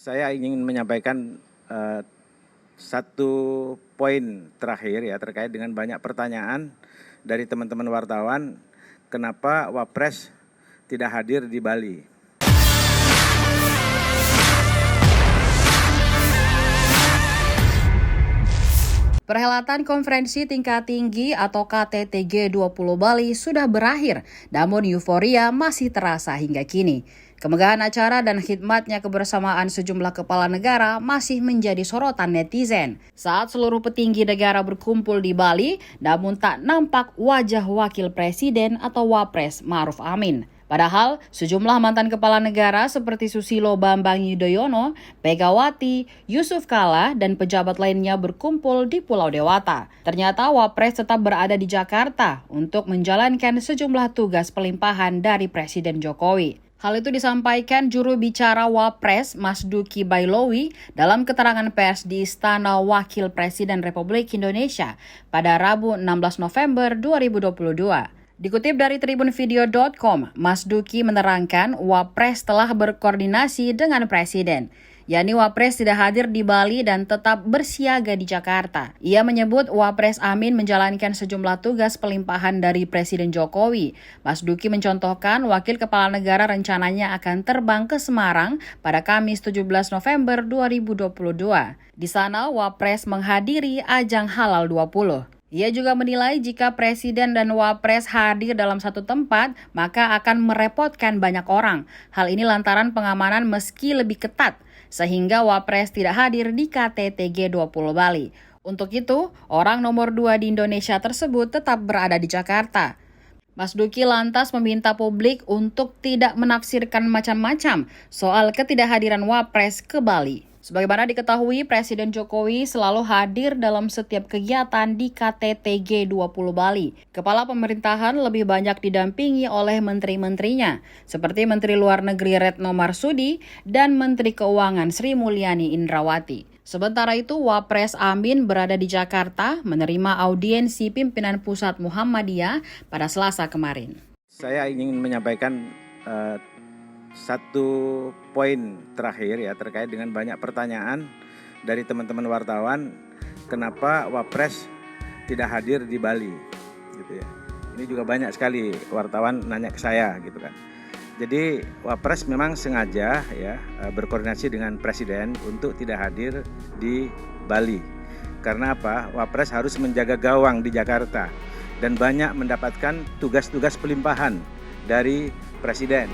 Saya ingin menyampaikan satu poin terakhir ya terkait dengan banyak pertanyaan dari teman-teman wartawan, kenapa Wapres tidak hadir di Bali. Perhelatan konferensi tingkat tinggi atau KTT G20 Bali sudah berakhir, namun euforia masih terasa hingga kini. Kemegahan acara dan khidmatnya kebersamaan sejumlah kepala negara masih menjadi sorotan netizen. Saat seluruh petinggi negara berkumpul di Bali, namun tak nampak wajah Wakil Presiden atau Wapres Ma'ruf Amin. Padahal sejumlah mantan kepala negara seperti Susilo Bambang Yudhoyono, Megawati, Yusuf Kala, dan pejabat lainnya berkumpul di Pulau Dewata. Ternyata Wapres tetap berada di Jakarta untuk menjalankan sejumlah tugas pelimpahan dari Presiden Jokowi. Hal itu disampaikan juru bicara Wapres Mas Duki Bailowi dalam keterangan pers di Istana Wakil Presiden Republik Indonesia pada Rabu 16 November 2022. Dikutip dari tribunvideo.com, Mas Duki menerangkan Wapres telah berkoordinasi dengan Presiden, yakni Wapres tidak hadir di Bali dan tetap bersiaga di Jakarta. Ia menyebut Wapres Amin menjalankan sejumlah tugas pelimpahan dari Presiden Jokowi. Mas Duki mencontohkan Wakil Kepala Negara rencananya akan terbang ke Semarang pada Kamis 17 November 2022. Di sana Wapres menghadiri ajang Halal 20. Ia juga menilai jika Presiden dan Wapres hadir dalam satu tempat, maka akan merepotkan banyak orang. Hal ini lantaran pengamanan meski lebih ketat, sehingga Wapres tidak hadir di KTT G20 Bali. Untuk itu, orang nomor 2 di Indonesia tersebut tetap berada di Jakarta. Mas Duki lantas meminta publik untuk tidak menafsirkan macam-macam soal ketidakhadiran Wapres ke Bali. Sebagaimana diketahui, Presiden Jokowi selalu hadir dalam setiap kegiatan di KTT G20 Bali. Kepala pemerintahan lebih banyak didampingi oleh menteri-menterinya, seperti Menteri Luar Negeri Retno Marsudi dan Menteri Keuangan Sri Mulyani Indrawati. Sementara itu, Wapres Amin berada di Jakarta menerima audiensi pimpinan pusat Muhammadiyah pada Selasa kemarin. Saya ingin menyampaikan satu poin terakhir ya terkait dengan banyak pertanyaan dari teman-teman wartawan, kenapa Wapres tidak hadir di Bali gitu ya. Ini juga banyak sekali wartawan nanya ke saya gitu kan. Jadi Wapres memang sengaja ya berkoordinasi dengan Presiden untuk tidak hadir di Bali. Karena apa? Wapres harus menjaga gawang di Jakarta dan banyak mendapatkan tugas-tugas pelimpahan dari Presiden.